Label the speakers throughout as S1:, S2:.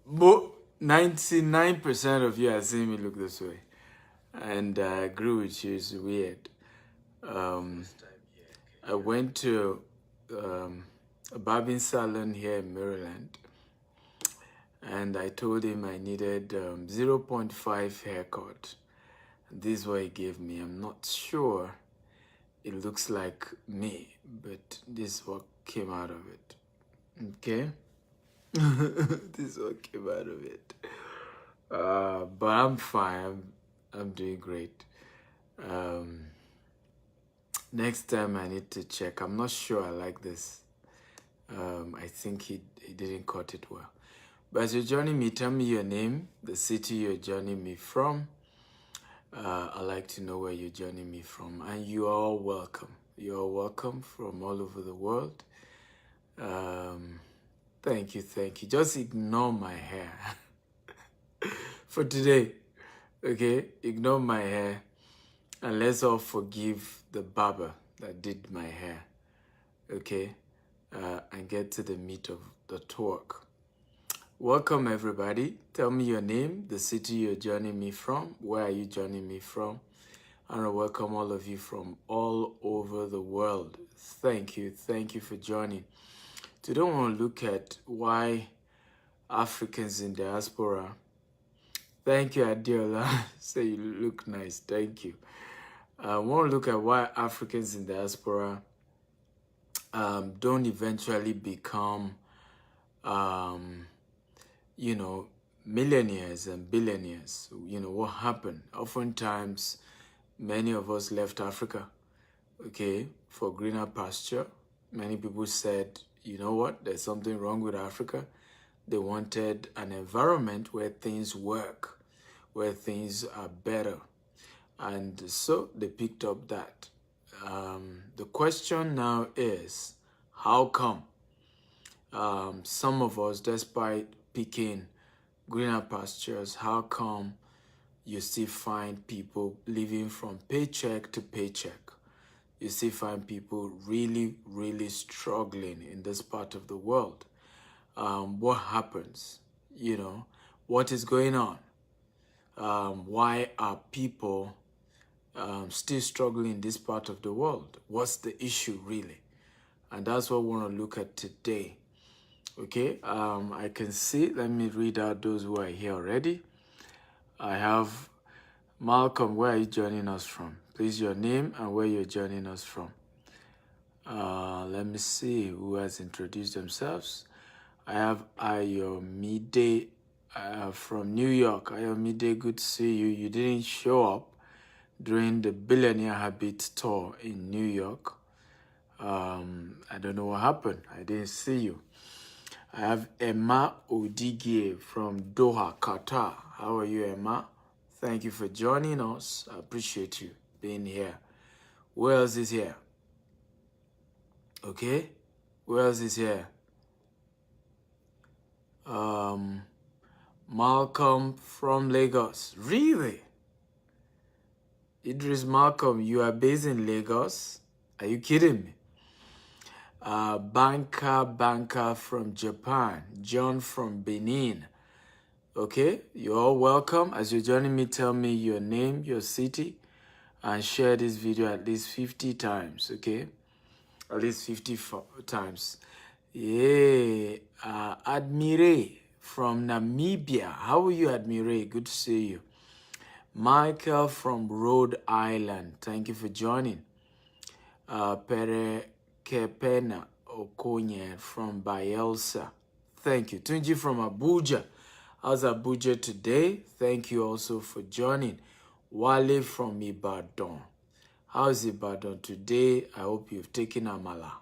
S1: 99% of you are seeing me look this way. And I agree with you, it's weird. I went to a barbing salon here in Maryland, and I told him I needed 0.5 haircut. This is what he gave me. I'm not sure it looks like me, but this is what came out of it. Okay? This is what came out of it. But I'm fine. I'm doing great. Next time I need to check. I'm not sure I like this. I think he didn't cut it well. But as you're joining me, tell me your name, the city you're joining me from. I'd like to know where you're joining me from. And you are all welcome. You're all welcome from all over the world. Thank you. Just ignore my hair for today. Okay? Ignore my hair. And let's all forgive the barber that did my hair. Okay? And get to the meat of the talk. Welcome, everybody. Tell me your name, the city you're joining me from. Where are you joining me from? And I welcome all of you from all over the world. Thank you for joining. Today, I want to look at why Africans in diaspora. Thank you, Adiola. Say you look nice. Thank you. I want to look at why Africans in diaspora don't eventually become, millionaires and billionaires. What happened? Oftentimes, many of us left Africa, okay, for greener pasture. Many people said, you know what, there's something wrong with Africa. They wanted an environment where things work, where things are better. And so they picked up that. The question now is, how come some of us, despite picking greener pastures, how come you still find people living from paycheck to paycheck? You still find people really, really struggling in this part of the world. What happens? What is going on? Why are people still struggling in this part of the world? What's the issue really? And that's what we want to look at today. Okay, I can see, let me read out those who are here already. I have Malcolm. Where are you joining us from? Please, your name and where you're joining us from. Let me see who has introduced themselves. I have Ayomide from New York. Ayomide, good to see you. You didn't show up during the Billionaire Habit tour in New York. I don't know what happened. I didn't see you. I have Emma Odigie from Doha, Qatar. How are you, Emma? Thank you for joining us. I appreciate you being here. Who else is here? Okay. Who else is here? Malcolm from Lagos. Really? Idris Malcolm, you are based in Lagos? Are you kidding me? Banker from Japan. John from Benin. Okay, you're all welcome. As you're joining me, tell me your name, your city, and share this video at least 50 times, okay? At least 50 times. Yeah, Admire from Namibia. How are you, Admire? Good to see you. Michael from Rhode Island. Thank you for joining. Pere Kepena Okonye from Bielsa. Thank you. Tunji from Abuja. How's Abuja today? Thank you also for joining. Wale from Ibadan. How's Ibadan today? I hope you've taken Amala.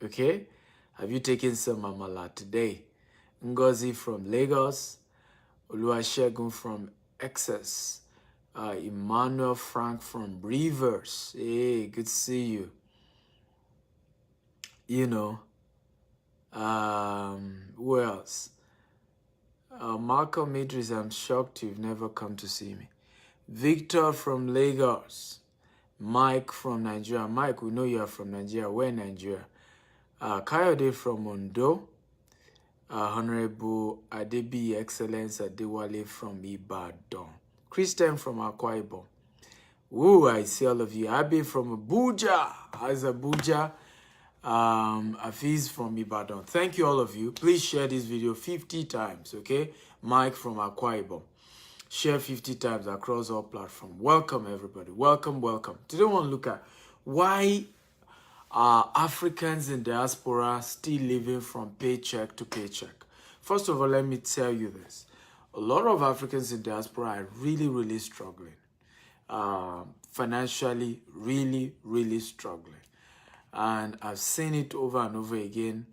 S1: Okay? Have you taken some Amala today? Ngozi from Lagos. Oluwasegun from Excess. Emmanuel Frank from Rivers. Hey, good to see you. Who else? Malcolm Idris, I'm shocked you've never come to see me. Victor from Lagos. Mike from Nigeria. Mike, we know you are from Nigeria. Where in Nigeria? Kayode from Ondo. Honorable Adebi Excellence Adewale from Ibadan. Christian from Akwa Ibom. Ooh, I see all of you. Abi from Abuja. How's Abuja? Afiz from Ibadan. Thank you, all of you. Please share this video 50 times, okay? Mike from Akwa Ibom. Share 50 times across all platforms. Welcome, everybody. Welcome, welcome. Today, I want to look at why are Africans in diaspora still living from paycheck to paycheck. First of all, let me tell you this. A lot of Africans in diaspora are really, really struggling. Financially, really struggling. And I've seen it over and over again.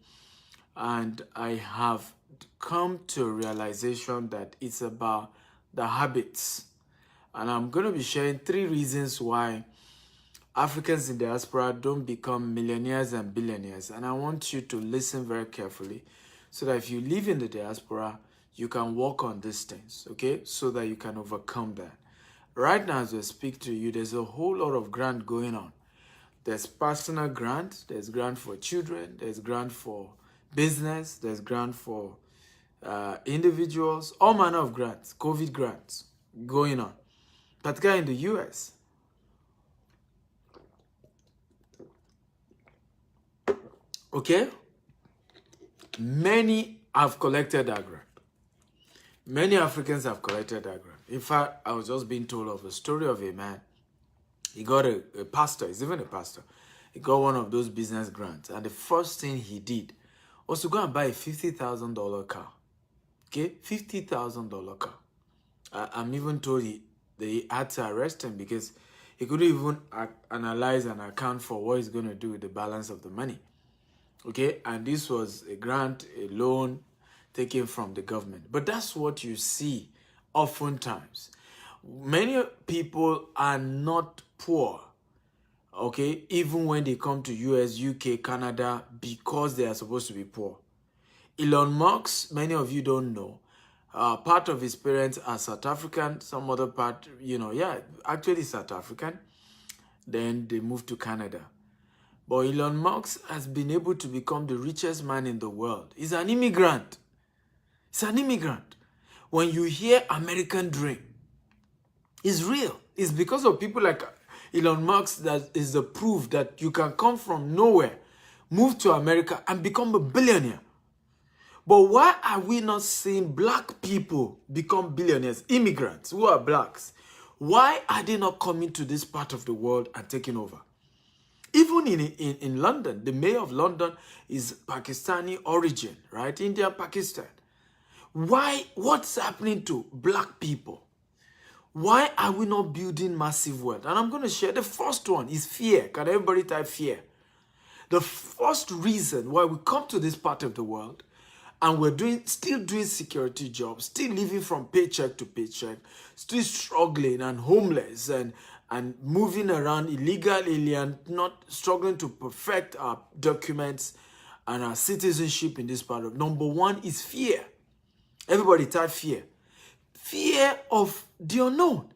S1: And I have come to a realization that it's about the habits. And I'm going to be sharing 3 reasons why Africans in diaspora don't become millionaires and billionaires. And I want you to listen very carefully so that if you live in the diaspora, you can work on these things, okay? So that you can overcome that. Right now, as I speak to you, there's a whole lot of grant going on. There's personal grant, there's grant for children, there's grant for business, there's grant for individuals, all manner of grants, COVID grants going on, particularly in the US. Okay? Many have collected that grant. Many Africans have collected that grant. In fact, I was just being told of a story of a man. He got a pastor, he's even a pastor. He got one of those business grants. And the first thing he did was to go and buy a $50,000 car. Okay? $50,000 car. I'm even told they had to arrest him because he couldn't even analyze and account for what he's going to do with the balance of the money. Okay? And this was a grant, a loan taken from the government. But that's what you see oftentimes. Many people are not poor, okay, even when they come to US, UK, Canada, because they are supposed to be poor. Elon Musk, many of you don't know, part of his parents are South African, some other part, actually South African. Then they moved to Canada. But Elon Musk has been able to become the richest man in the world. He's an immigrant. He's an immigrant. When you hear American dream, it's real. It's because of people like Elon Musk that is the proof that you can come from nowhere, move to America, and become a billionaire. But why are we not seeing black people become billionaires, immigrants who are blacks? Why are they not coming to this part of the world and taking over? Even in London, the mayor of London is Pakistani origin, right? India, Pakistan. Why? What's happening to black people? Why are we not building massive wealth? And I'm going to share the first one is fear. Can everybody type fear? The first reason why we come to this part of the world and we're still doing security jobs, still living from paycheck to paycheck, still struggling and homeless and moving around illegal alien, not struggling to perfect our documents and our citizenship in this part of. Number one is fear. Everybody type fear. Fear of the unknown.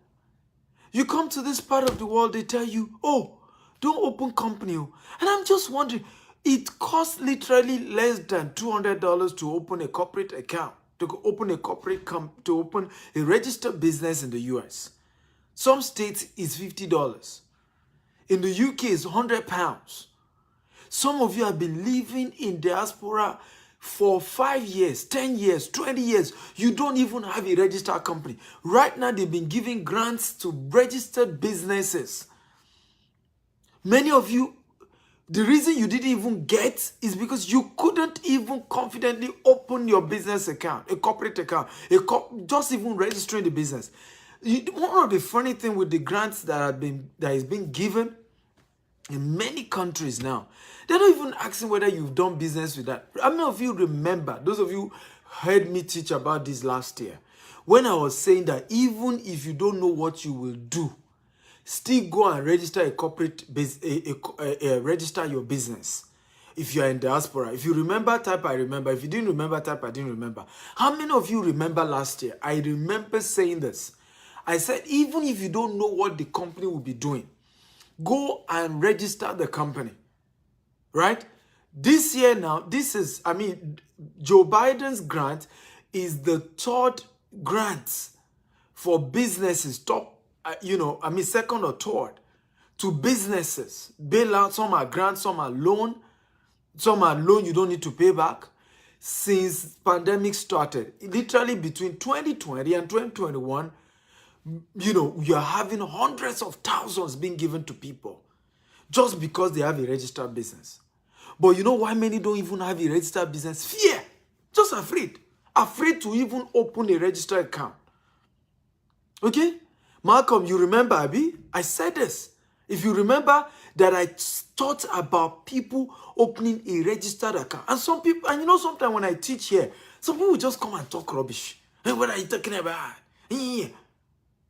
S1: You come to this part of the world, they tell you, oh, don't open company. And I'm just wondering, it costs literally less than $200 to open a corporate account, to open a registered business in the US. Some states is $50. In the UK, it's £100. Some of you have been living in diaspora for 5 years, 10 years, 20 years. You don't even have a registered company. Right now, they've been giving grants to registered businesses. Many of you, the reason you didn't even get is because you couldn't even confidently open your business account, a corporate account, just even registering the business. One of the funny things with the grants that is being given in many countries now, they're not even asking whether you've done business with that. How many of you remember, those of you heard me teach about this last year, when I was saying that even if you don't know what you will do, still go and register a corporate register your business. If you're in diaspora, if you remember, type I remember. If you didn't remember, type I didn't remember. How many of you remember last year? I remember saying this. I said, even if you don't know what the company will be doing, go and register the company, right? This year now, this is, I mean, Joe Biden's grant is the third grant for businesses, top, second or third to businesses. Bailout, some are grants, some are loan you don't need to pay back. Since pandemic started, literally between 2020 and 2021, you're having hundreds of thousands being given to people just because they have a registered business. But you know why many don't even have a registered business? Fear. Just afraid. Afraid to even open a registered account. Okay? Malcolm, you remember, Abi? I said this. If you remember that I taught about people opening a registered account. And some people, and sometimes when I teach here, some people just come and talk rubbish. Hey, what are you talking about? Yeah.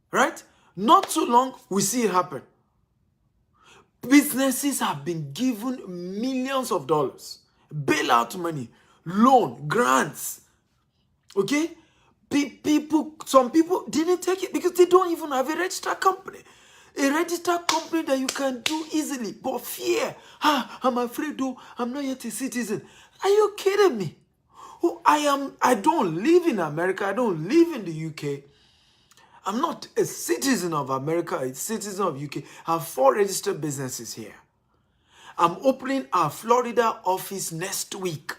S1: Right? Not too long, we see it happen. Businesses have been given millions of dollars, bailout money, loan, grants. Okay? Some people didn't take it because they don't even have a registered company. A registered company that you can do easily. But fear. I'm afraid though, I'm not yet a citizen. Are you kidding me? I don't live in America. I don't live in the UK. I'm not a citizen of America, a citizen of UK. I have 4 registered businesses here. I'm opening our Florida office next week.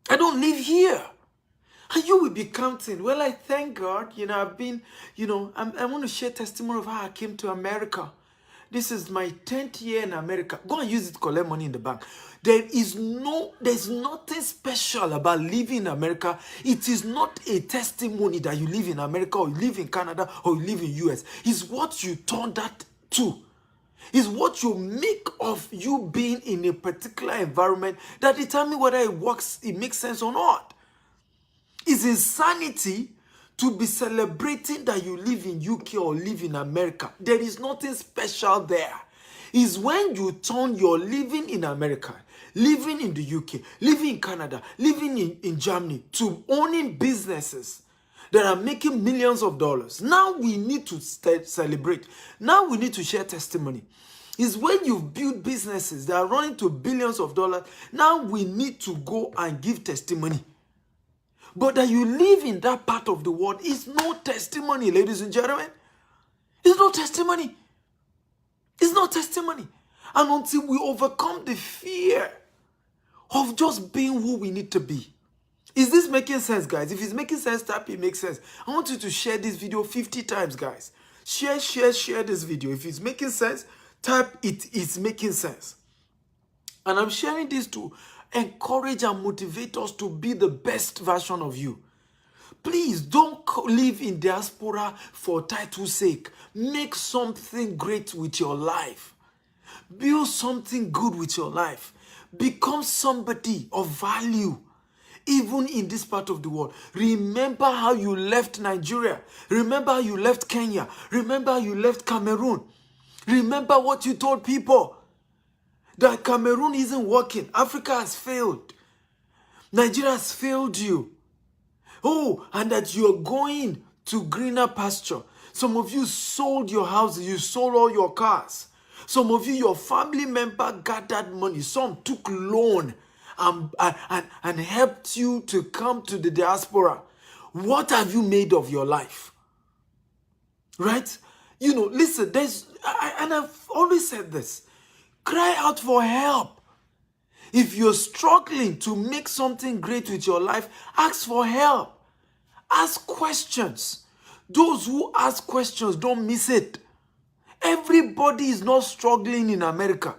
S1: I don't live here. And you will be counting. Well, I thank God, I've been, I want to share testimony of how I came to America. This is my 10th year in America. Go and use it to collect money in the bank. There's nothing special about living in America. It is not a testimony that you live in America or you live in Canada or you live in US. It's what you turn that to. It's what you make of you being in a particular environment that determines whether it makes sense or not. It's insanity to be celebrating that you live in UK or live in America. There is nothing special there. It's when you turn your living in America, living in the UK, living in Canada, living in Germany to owning businesses that are making millions of dollars. Now we need to celebrate. Now we need to share testimony. It's when you've built businesses that are running to billions of dollars. Now we need to go and give testimony. But that you live in that part of the world is no testimony, ladies and gentlemen. It's no testimony. It's no testimony. And until we overcome the fear of just being who we need to be. Is this making sense, guys? If it's making sense, type it makes sense. I want you to share this video 50 times, guys. Share this video. If it's making sense, type it's making sense. And I'm sharing this to encourage and motivate us to be the best version of you. Please don't live in diaspora for title's sake. Make something great with your life. Build something good with your life. Become somebody of value, even in this part of the world. Remember how you left Nigeria. Remember how you left Kenya. Remember how you left Cameroon. Remember what you told people. That Cameroon isn't working. Africa has failed. Nigeria has failed you. Oh, and that you're going to greener pasture. Some of you sold your houses. You sold all your cars. Some of you, your family member gathered money. Some took loan and helped you to come to the diaspora. What have you made of your life? Right? Listen, and I've always said this. Cry out for help. If you're struggling to make something great with your life, ask for help. Ask questions. Those who ask questions don't miss it. Everybody is not struggling in America.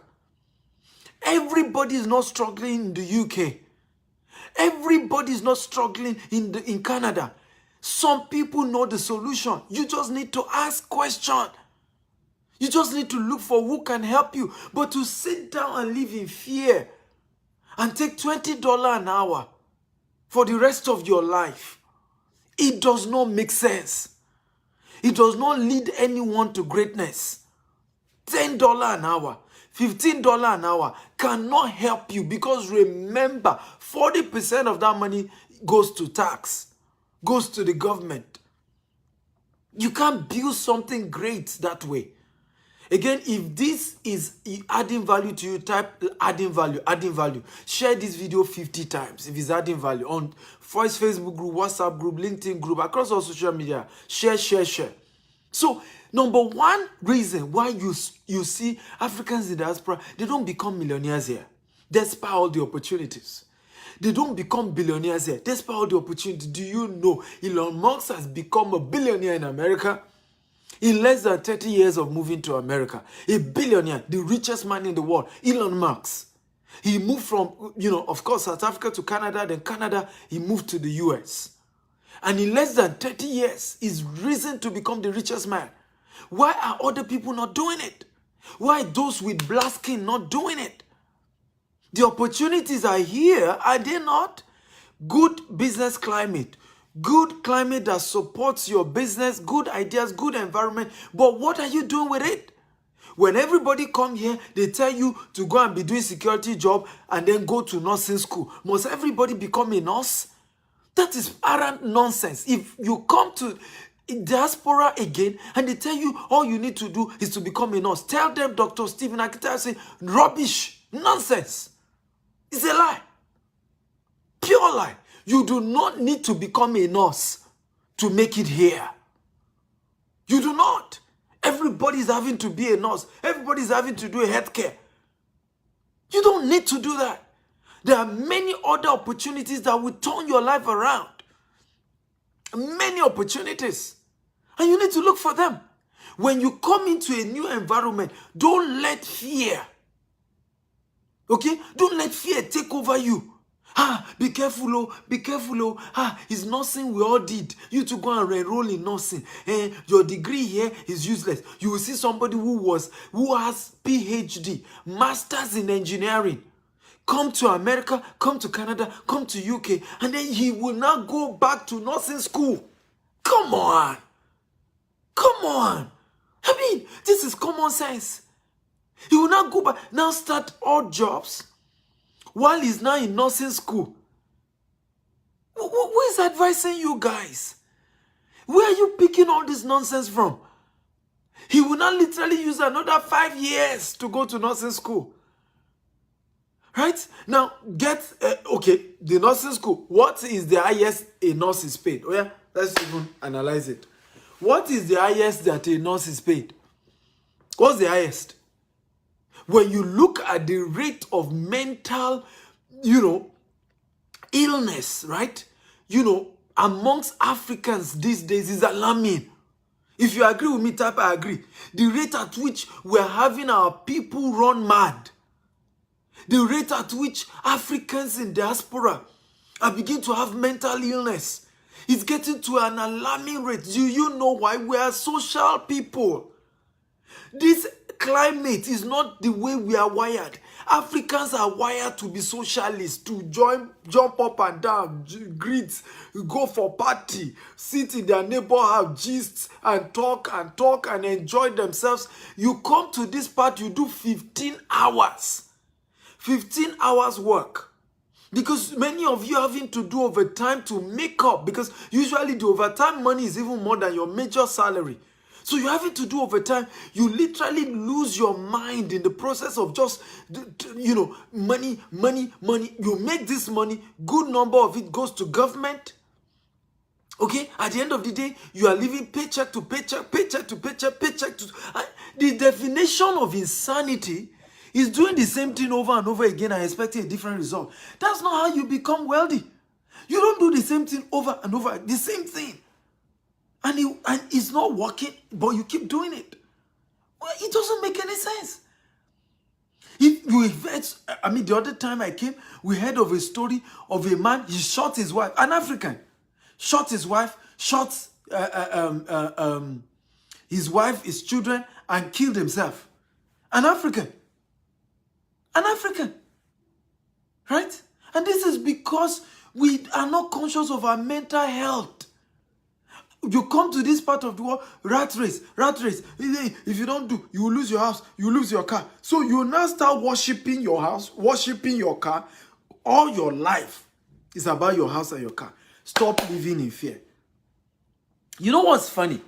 S1: Everybody is not struggling in the UK. Everybody is not struggling in Canada. Some people know the solution. You just need to ask questions. You just need to look for who can help you. But to sit down and live in fear and take $20 an hour for the rest of your life, it does not make sense. It does not lead anyone to greatness. $10 an hour, $15 an hour cannot help you because remember, 40% of that money goes to tax, goes to the government. You can't build something great that way. Again, if this is adding value to you, type adding value, adding value. Share this video 50 times if it's adding value on Voice, Facebook group, WhatsApp group, LinkedIn group, across all social media. Share, share, share. So, number one reason why you see Africans in diaspora, they don't become millionaires here, despite all the opportunities. They don't become billionaires here, despite all the opportunities. Do you know Elon Musk has become a billionaire in America? In less than 30 years of moving to America, a billionaire, the richest man in the world, Elon Musk. He moved from, of course, South Africa to Canada, then Canada, he moved to the US. And in less than 30 years, he's risen to become the richest man. Why are other people not doing it? Why are those with black skin not doing it? The opportunities are here, are they not? Good business climate. Good climate that supports your business, good ideas, good environment. But what are you doing with it? When everybody come here, they tell you to go and be doing security job and then go to nursing school. Must everybody become a nurse? That is arrant nonsense. If you come to diaspora again and they tell you all you need to do is to become a nurse, tell them Dr. Stephen Akita say rubbish, nonsense. It's a lie. Pure lie. You do not need to become a nurse to make it here. You do not. Everybody's having to be a nurse. Everybody's having to do a healthcare. You don't need to do that. There are many other opportunities that will turn your life around. Many opportunities. And you need to look for them. When you come into a new environment, don't let fear, don't let fear take over you. Be careful, oh, be careful, oh. It's nursing we all did. You to go and enroll in nursing. Your degree here is useless. You will see somebody who has PhD, masters in engineering, come to America, come to Canada, come to UK, and then he will now go back to nursing school. Come on. Come on. I mean, this is common sense. He will now go back, now start odd jobs, while he's now in nursing school. Who is advising you guys? Where are you picking all this nonsense from? He will now literally use another 5 years to go to nursing school. Right? Now, the nursing school. What is the highest a nurse is paid? Oh yeah, let's even analyze it. What is the highest that a nurse is paid? What's the highest? When you look at the rate of mental, illness, right? Amongst Africans these days is alarming. If you agree with me, type I agree. The rate at which we're having our people run mad. The rate at which Africans in diaspora are beginning to have mental illness. It's getting to an alarming rate. Do you know why? We are social people. This climate is not the way we are wired. Africans are wired to be socialists, to jump up and down, greet, go for party, sit in their neighbor house, gist and talk and enjoy themselves. You come to this part, you do 15 hours. 15 hours work. Because many of you are having to do overtime to make up, because usually the overtime money is even more than your major salary. So you're having to do overtime. You literally lose your mind in the process of just, money. You make this money, good number of it goes to government. At the end of the day, you are living paycheck to paycheck, paycheck to paycheck, paycheck to... The definition of insanity is doing the same thing over and over again and expecting a different result. That's not how you become wealthy. You don't do the same thing over and over, the same thing. And it's not working, but you keep doing it. Well, it doesn't make any sense. The other time I came, we heard of a story of a man, he shot his wife, an African, shot his wife, shot his wife, his children, and killed himself. An African. Right? And this is because we are not conscious of our mental health. You come to this part of the world, rat race. If you don't do, you will lose your house, you will lose your car. So you now start worshiping your house, worshiping your car. All your life is about your house and your car. Stop living in fear. You know what's funny?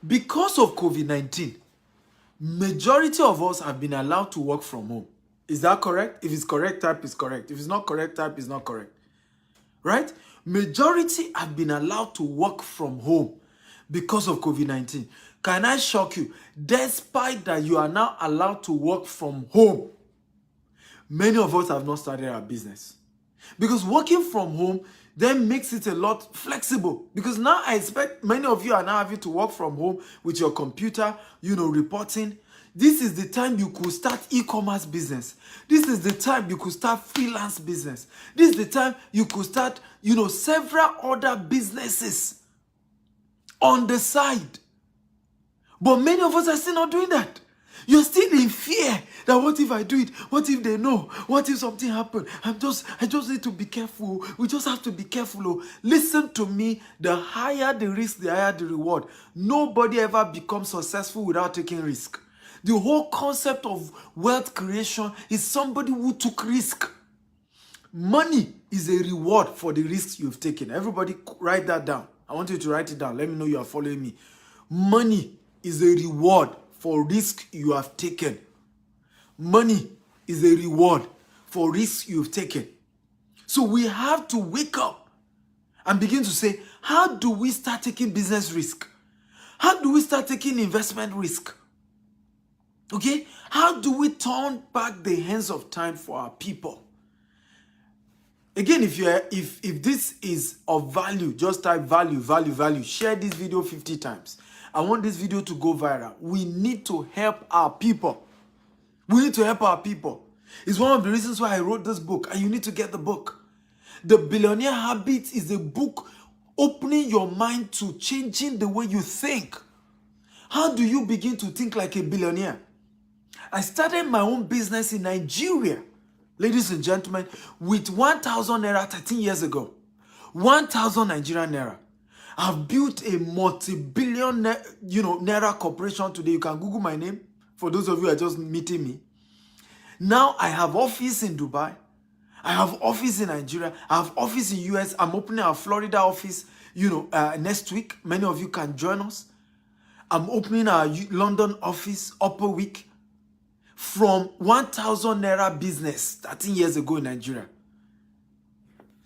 S1: Because of COVID-19, Majority of us have been allowed to work from home. Is that correct? If it's correct, type is correct. If it's not correct, type is not correct. Right? Majority have been allowed to work from home because of COVID-19. Can I shock you? Despite that you are now allowed to work from home, many of us have not started our business. Because working from home then makes it a lot flexible. Because now I expect many of you are now having to work from home with your computer, reporting. This is the time you could start e-commerce business. This is the time you could start freelance business. This is the time you could start, several other businesses on the side. But many of us are still not doing that. You're still in fear that what if I do it? What if they know? What if something happens? I just need to be careful. We just have to be careful. Oh. Listen to me. The higher the risk, the higher the reward. Nobody ever becomes successful without taking risk. The whole concept of wealth creation is somebody who took risk. Money is a reward for the risks you've taken. Everybody write that down. I want you to write it down. Let me know you are following me. Money is a reward for risk you have taken. Money is a reward for risk you've taken. So we have to wake up and begin to say, how do we start taking business risk? How do we start taking investment risk? Okay? How do we turn back the hands of time for our people? Again, if this is of value, just type value, value, value. Share this video 50 times. I want this video to go viral. We need to help our people. We need to help our people. It's one of the reasons why I wrote this book, and you need to get the book. The Billionaire Habit is a book opening your mind to changing the way you think. How do you begin to think like a billionaire? I started my own business in Nigeria, ladies and gentlemen, with 1,000 naira 13 years ago. 1,000 Nigerian naira. I've built a multi-billion naira corporation today. You can Google my name for those of you who are just meeting me. Now I have office in Dubai. I have office in Nigeria. I have office in US. I'm opening our Florida office, next week. Many of you can join us. I'm opening our London office upper week. From 1,000 naira business 13 years ago in Nigeria.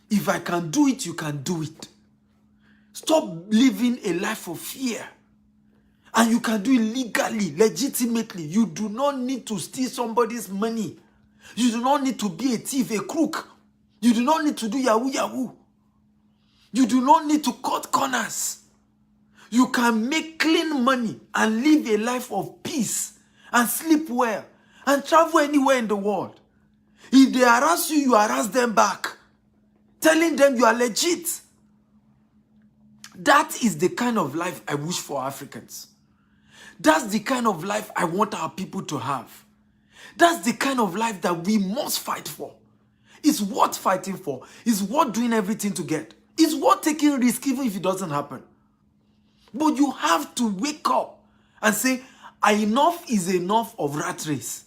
S1: If I can do it, you can do it. Stop living a life of fear. And you can do it legally, legitimately. You do not need to steal somebody's money. You do not need to be a thief, a crook. You do not need to do yahoo yahoo. You do not need to cut corners. You can make clean money and live a life of peace and sleep well. And travel anywhere in the world. If they harass you, you harass them back. Telling them you are legit. That is the kind of life I wish for Africans. That's the kind of life I want our people to have. That's the kind of life that we must fight for. It's worth fighting for. It's worth doing everything to get. It's worth taking risk even if it doesn't happen. But you have to wake up and say, enough is enough of rat race.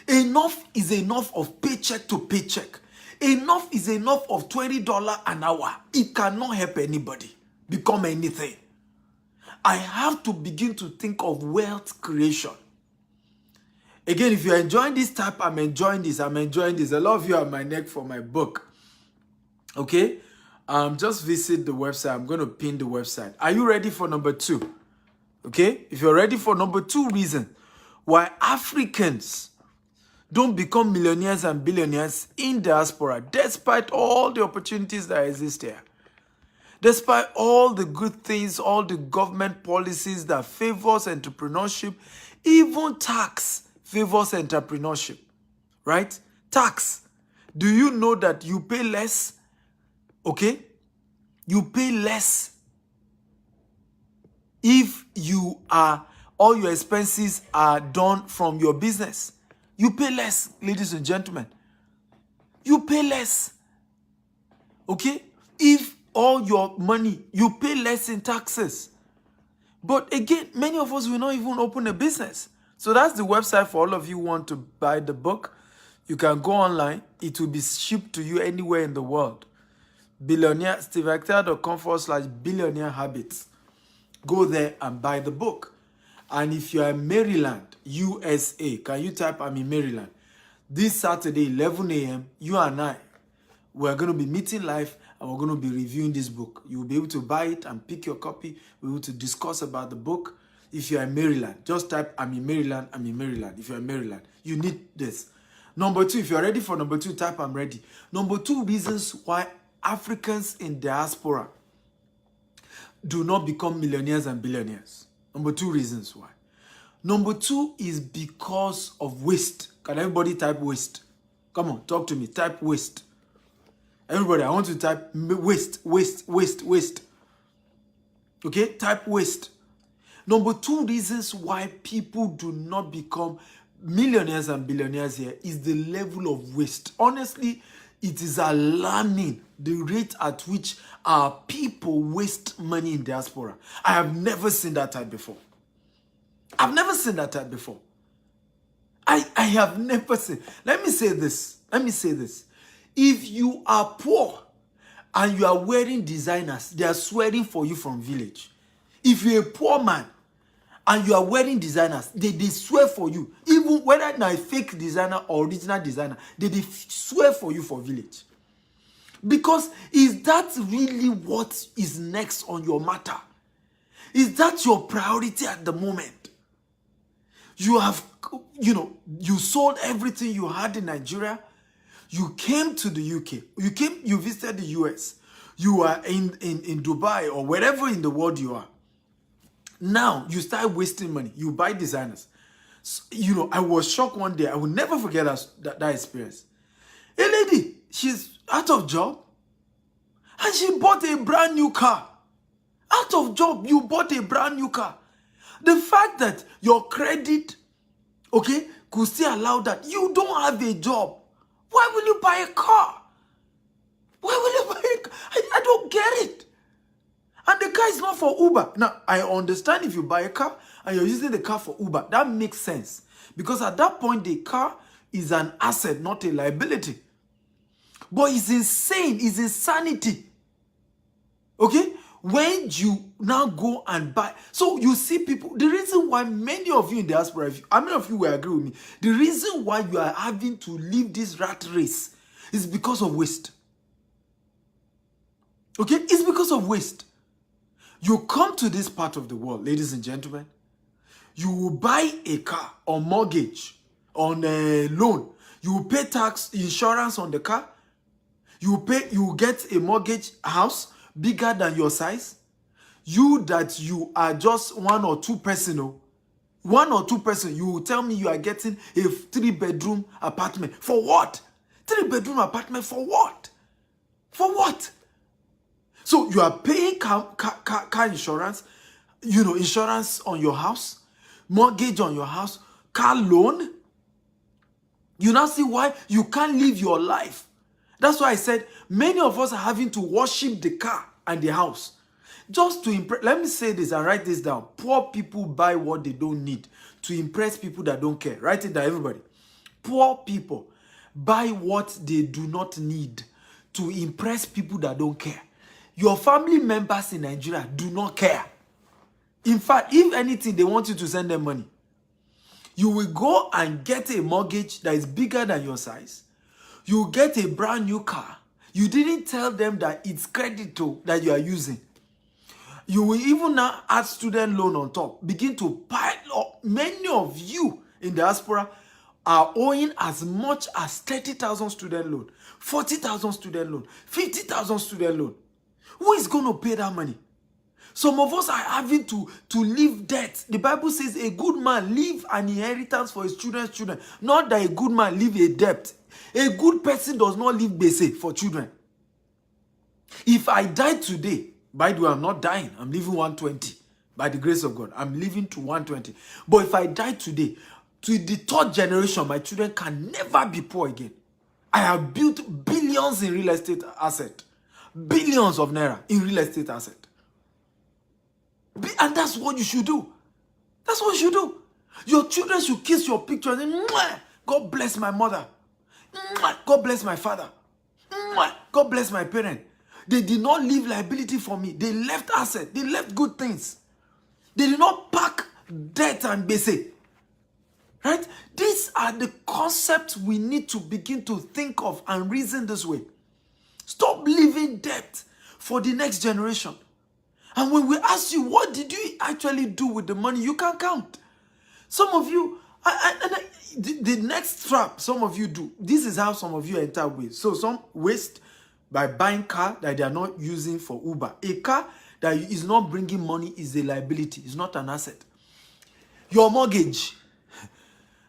S1: Enough is enough of paycheck to paycheck. Enough is enough of $20 an hour. It cannot help anybody become anything. I have to begin to think of wealth creation. Again, if you're enjoying this type, I'm enjoying this. I'm enjoying this. A lot of you are my neck for my book. Okay? Just visit the website. I'm going to pin the website. Are you ready for number 2? Okay? If you're ready for number 2 reason why Africans don't become millionaires and billionaires in diaspora, despite all the opportunities that exist here. Despite all the good things, all the government policies that favors entrepreneurship, even tax favors entrepreneurship, right? Tax. Do you know that you pay less? Okay? You pay less if all your expenses are done from your business. You pay less, ladies and gentlemen. You pay less. Okay? If all your money, you pay less in taxes. But again, many of us will not even open a business. So that's the website for all of you who want to buy the book. You can go online. It will be shipped to you anywhere in the world. SteveActel.com/billionaire habits. Go there and buy the book. And if you are in Maryland, USA, can you type I'm in Maryland? This Saturday, 11 a.m., you and I, we're going to be meeting live and we're going to be reviewing this book. You'll be able to buy it and pick your copy. We're able to discuss about the book. If you're in Maryland, just type I'm in Maryland, I'm in Maryland. If you're in Maryland, you need this. Number 2, if you're ready for number 2, type I'm ready. Number 2 reasons why Africans in diaspora do not become millionaires and billionaires. Number 2 reasons why. Number 2 is because of waste. Can everybody type waste? Come on, talk to me. Type waste. Everybody, I want you to type waste, waste, waste, waste. Okay, type waste. Number 2 reasons why people do not become millionaires and billionaires here is the level of waste. Honestly, it is alarming the rate at which our people waste money in diaspora. I have never seen that type before. I've never seen that type before. I have never seen. Let me say this. If you are poor and you are wearing designers, they are swearing for you from village. If you're a poor man and you are wearing designers, they swear for you. Even whether it's a fake designer or original designer, they swear for you for village. Because is that really what is next on your matter? Is that your priority at the moment? You have, you sold everything you had in Nigeria. You came to the UK. You visited the US. You are in Dubai or wherever in the world you are. Now, you start wasting money. You buy designers. So, I was shocked one day. I will never forget that experience. A lady, she's out of job. And she bought a brand new car. Out of job, you bought a brand new car. The fact that your credit, could still allow that. You don't have a job. Why will you buy a car? Why will you buy a car? I don't get it. And the car is not for Uber. Now, I understand if you buy a car and you're using the car for Uber. That makes sense. Because at that point, the car is an asset, not a liability. But it's insane. It's insanity. Okay? When you now go and buy. So you see people. The reason why many of you in diaspora, how many of you will agree with me? The reason why you are having to live this rat race is because of waste. Okay? It's because of waste. You come to this part of the world, ladies and gentlemen, you will buy a car on mortgage, on a loan. You will pay tax, insurance on the car. You will get a mortgage house bigger than your size. You are just 1 or 2 person. 1 or 2 person, you will tell me you are getting a 3-bedroom apartment. For what? 3-bedroom apartment for what? For what? So you are paying car insurance, insurance on your house, mortgage on your house, car loan. You now see why you can't live your life. That's why I said many of us are having to worship the car and the house. Just to impress. Let me say this and write this down. Poor people buy what they don't need to impress people that don't care. Write it down, everybody. Poor people buy what they do not need to impress people that don't care. Your family members in Nigeria do not care. In fact, if anything, they want you to send them money. You will go and get a mortgage that is bigger than your size. You get a brand new car. You didn't tell them that it's credit that you are using. You will even now add student loan on top. Begin to pile up. Many of you in diaspora are owing as much as 30,000 student loan, 40,000 student loan, 50,000 student loan. Who is going to pay that money? Some of us are having to leave debt. The Bible says a good man leave an inheritance for his children's children. Not that a good man leave a debt. A good person does not leave bese for children. If I die today, by the way, I'm not dying. I'm living 120. By the grace of God, I'm living to 120. But if I die today, to the 3rd generation, my children can never be poor again. I have built billions in real estate asset. Billions of naira in real estate asset. And that's what you should do. That's what you should do. Your children should kiss your picture and say, "Mwah! God bless my mother. Mwah! God bless my father. Mwah! God bless my parent. They did not leave liability for me. They left asset. They left good things. They did not pack
S2: debt and basic. Right? These are the concepts we need to begin to think of and reason this way. Stop leaving debt for the next generation. And when we ask you, what did you actually do with the money? You can count. Some of you, the next trap some of you do, this is how some of you enter waste. So some waste by buying car that they are not using for Uber. A car that is not bringing money is a liability. It's not an asset. Your mortgage,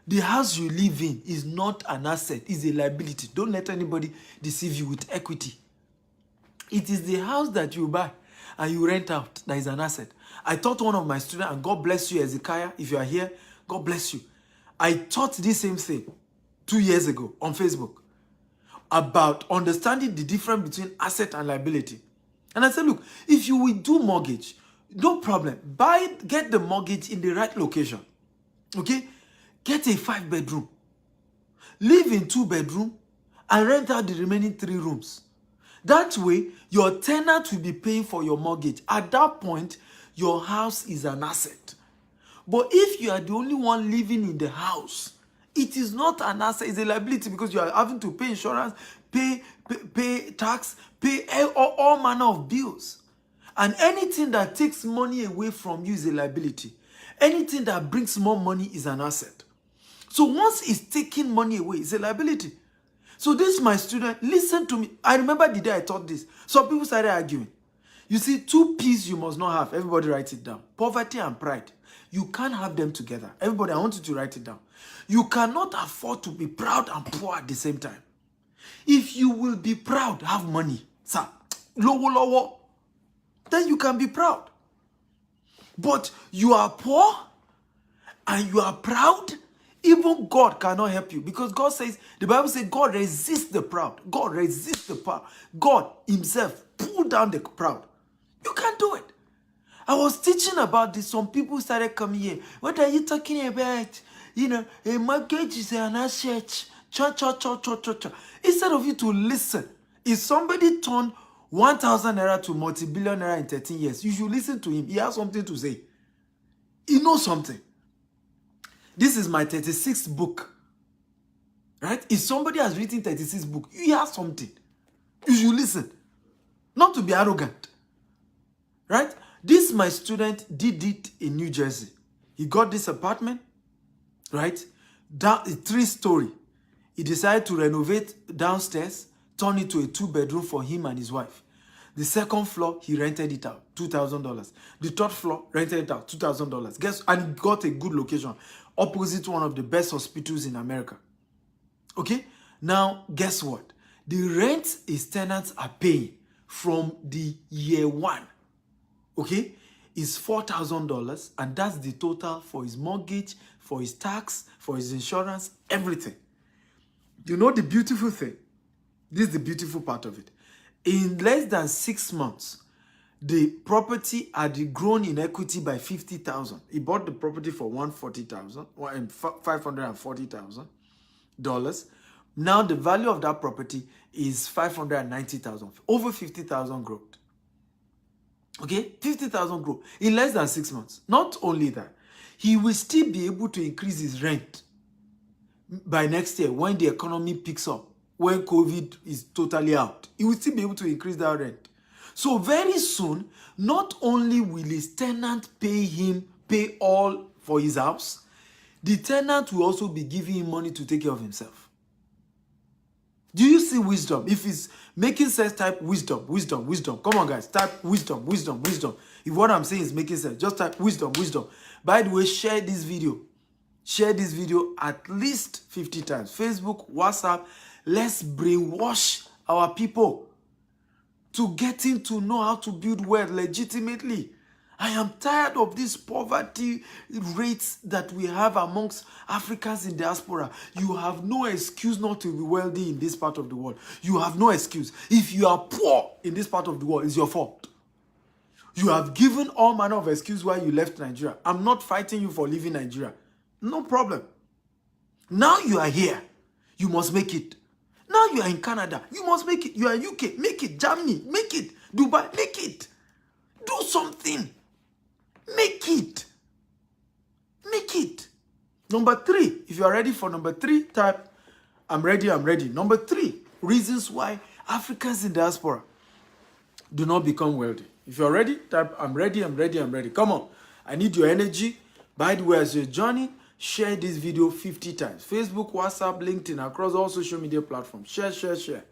S2: the house you live in is not an asset. It's a liability. Don't let anybody deceive you with equity. It is the house that you buy and you rent out that is an asset. I taught one of my students, and God bless you, Ezekiah, if you are here, God bless you. I taught this same thing 2 years ago on Facebook about understanding the difference between asset and liability. And I said, look, if you will do mortgage, no problem. Get the mortgage in the right location. Okay? Get a 5-bedroom. Live in 2-bedroom and rent out the remaining 3 rooms. That way, your tenant will be paying for your mortgage. At that point, your house is an asset. But if you are the only one living in the house, it is not an asset, it's a liability, because you are having to pay insurance, pay tax, pay all manner of bills. And anything that takes money away from you is a liability. Anything that brings more money is an asset. So once it's taking money away, it's a liability. So this, my student, listen to me. I remember the day I taught this. So people started arguing. You see, 2 P's you must not have. Everybody write it down. Poverty and pride. You can't have them together. Everybody, I want you to write it down. You cannot afford to be proud and poor at the same time. If you will be proud, have money, sir, lowo, then you can be proud. But you are poor and you are proud, even God cannot help you, because God says, the Bible says, God resists the proud. God resists the proud. God himself pull down the proud. You can't do it. I was teaching about this. Some people started coming here. What are you talking about? You know, a mortgage is an asset. Cha. Instead of you to listen, if somebody turned 1,000 naira to multi-billion naira in 13 years, you should listen to him. He has something to say. He knows something. This is my 36th book. Right? If somebody has written 36 books, he has something. You should listen. Not to be arrogant. Right? This, my student, did it in New Jersey. He got this apartment, right? Down a 3-story. He decided to renovate downstairs, turn it to a 2-bedroom for him and his wife. The 2nd floor, he rented it out, $2,000. The 3rd floor, rented it out, $2,000. And he got a good location, opposite one of the best hospitals in America. Okay? Now, guess what? The rent his tenants are paying from the year 1, okay, is $4,000, and that's the total for his mortgage, for his tax, for his insurance, everything. You know the beautiful thing? This is the beautiful part of it. In less than 6 months, the property had grown in equity by $50,000. He bought the property for $540,000. Now the value of that property is $590,000. Over $50,000 growth. Okay, 50,000 growth in less than 6 months. Not only that, he will still be able to increase his rent by next year when the economy picks up, when COVID is totally out. He will still be able to increase that rent. So very soon, not only will his tenant pay all for his house, the tenant will also be giving him money to take care of himself. Do you see wisdom? If it's making sense, type wisdom. Come on, guys, type wisdom. If what I'm saying is making sense, just type wisdom. By the way, share this video. Share this video at least 50 times. Facebook, WhatsApp. Let's brainwash our people to getting to know how to build wealth legitimately. I am tired of these poverty rates that we have amongst Africans in diaspora. You have no excuse not to be wealthy in this part of the world. You have no excuse. If you are poor in this part of the world, it's your fault. You have given all manner of excuse why you left Nigeria. I'm not fighting you for leaving Nigeria. No problem. Now you are here. You must make it. Now you are in Canada. You must make it. You are in UK. Make it. Germany. Make it. Dubai. Make it. Do something. Make it. make it. Number 3, if you are ready for number 3, type, I'm ready, I'm ready. Number 3, reasons why Africans in diaspora do not become wealthy. If you're ready, type, I'm ready, I'm ready, I'm ready. Come on. I need your energy. By the way, as you're joining, share this video 50 times. Facebook, WhatsApp, LinkedIn, across all social media platforms. Share, share, share.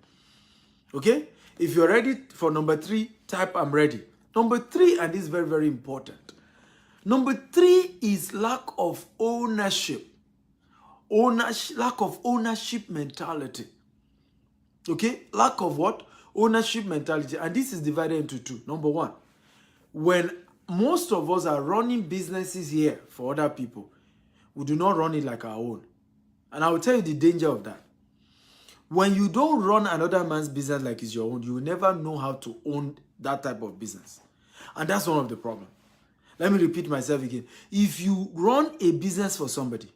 S2: Okay? If you're ready for number 3, type, I'm ready. Number 3, and this is very, very important. Number 3 is lack of ownership. Lack of ownership mentality. Okay? Lack of what? Ownership mentality. And this is divided into 2. Number 1, when most of us are running businesses here for other people, we do not run it like our own. And I will tell you the danger of that. When you don't run another man's business like it's your own, you will never know how to own that type of business. And that's one of the problems. Let me repeat myself again. If you run a business for somebody,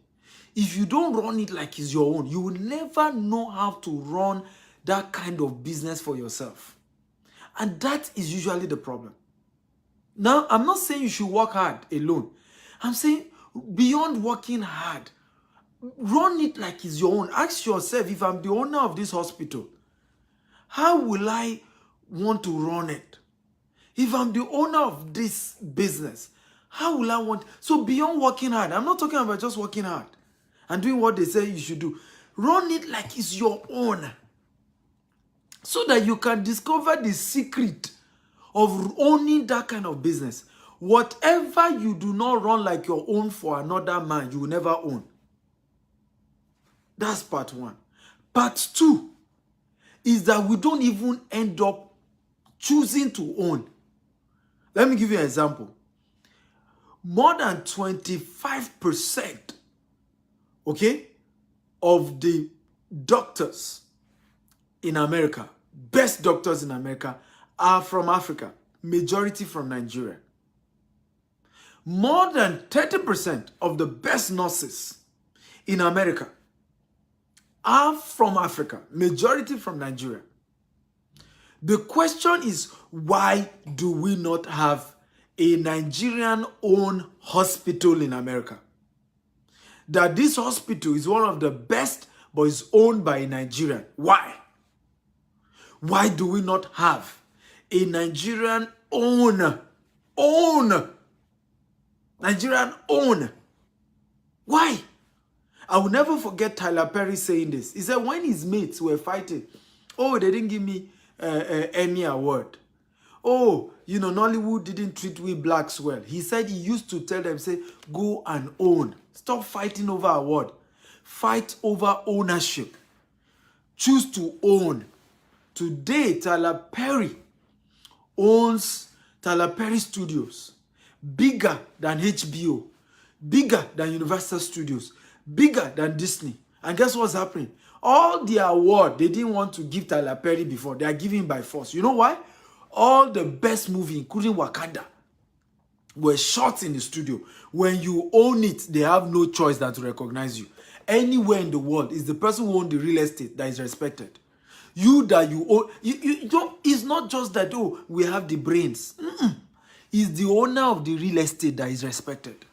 S2: if you don't run it like it's your own, you will never know how to run that kind of business for yourself. And that is usually the problem. Now, I'm not saying you should work hard alone. I'm saying beyond working hard, run it like it's your own. Ask yourself, if I'm the owner of this hospital, how will I want to run it? If I'm the owner of this business, how will I want? So beyond working hard, I'm not talking about just working hard and doing what they say you should do. Run it like it's your own, so that you can discover the secret of owning that kind of business. Whatever you do not run like your own for another man, you will never own. That's part 1. Part 2 is that we don't even end up choosing to own. Let me give you an example. More than 25%, okay, of the doctors in America, best doctors in America, are from Africa, majority from Nigeria. More than 30% of the best nurses in America are from Africa, majority from Nigeria. The question is, why do we not have a Nigerian-owned hospital in America? That this hospital is one of the best, but is owned by a Nigerian. Why? Why do we not have a Nigerian-owned? Nigerian-owned. Why? I will never forget Tyler Perry saying this. He said when his mates were fighting, oh, they didn't give me Emmy award. Oh, you know, Nollywood didn't treat we blacks well. He said he used to tell them, say, go and own. Stop fighting over award. Fight over ownership. Choose to own. Today, Tyler Perry owns Tyler Perry Studios. Bigger than HBO. Bigger than Universal Studios. Bigger than Disney. And guess what's happening? All the award they didn't want to give Tyler Perry before, they are giving by force. You know why? All the best movies, including Wakanda, were shot in the studio. When you own it, they have no choice than to recognize you. Anywhere in the world, is the person who owns the real estate that is respected. You that you own, you don't, it's not just that, oh, we have the brains. It's the owner of the real estate that is respected.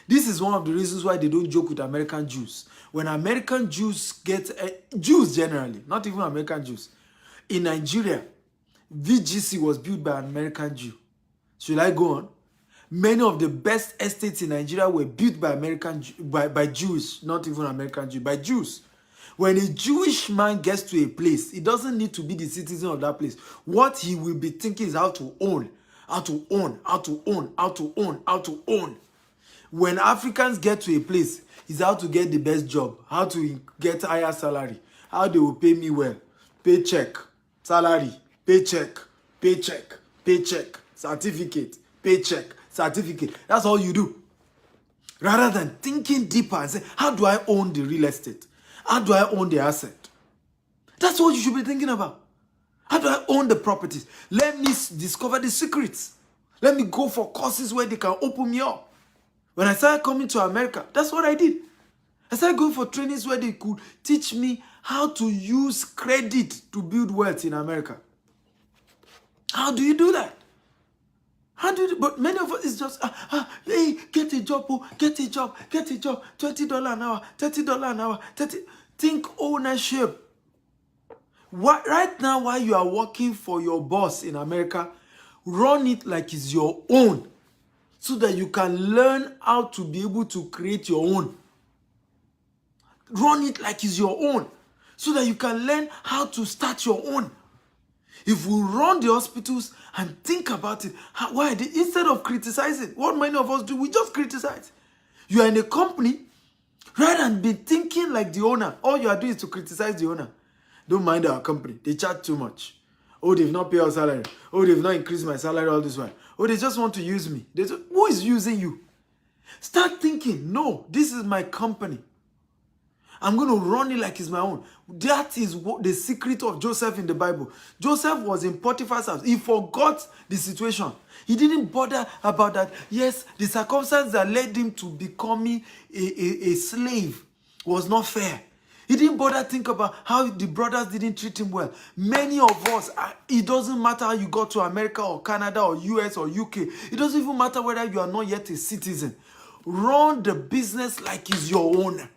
S2: This is one of the reasons why they don't joke with American Jews. When American Jews get, Jews generally, not even American Jews, in Nigeria, VGC was built by an American Jew. Should I go on? Many of the best estates in Nigeria were built by by Jews, not even American Jews, by Jews. When a Jewish man gets to a place, he doesn't need to be the citizen of that place. What he will be thinking is how to own, how to own, how to own, how to own, how to own. When Africans get to a place, it's how to get the best job, how to get higher salary, how they will pay me well, paycheck, salary, paycheck, paycheck, paycheck, certificate, paycheck, certificate. That's all you do. Rather than thinking deeper and say, how do I own the real estate? How do I own the asset? That's what you should be thinking about. How do I own the properties? Let me discover the secrets. Let me go for courses where they can open me up. When I started coming to America, that's what I did. I started going for trainings where they could teach me how to use credit to build wealth in America. How do you do that? How do you, but many of us is just, hey, get a job, oh, get a job, $20 an hour, $30 an hour, 30. Think ownership. What, right now, while you are working for your boss in America, run it like it's your own so that you can learn how to be able to create your own. Run it like it's your own so that you can learn how to start your own. If we run the hospitals and think about it, why instead of criticizing, what many of us do, we just criticize. You are in a company, rather than be thinking like the owner. All you are doing is to criticize the owner. Don't mind our company. They charge too much. Oh, they've not paid our salary. Oh, they've not increased my salary all this while. Oh, they just want to use me. Who is using you? Start thinking, no, this is my company. I'm going to run it like it's my own. That is what the secret of Joseph in the Bible. Joseph was in Potiphar's house. He forgot the situation. He didn't bother about that. Yes, the circumstance that led him to becoming a slave was not fair. He didn't bother think about how the brothers didn't treat him well. Many of us, it doesn't matter how you got to America or Canada or US or UK. It doesn't even matter whether you are not yet a citizen. Run the business like it's your own.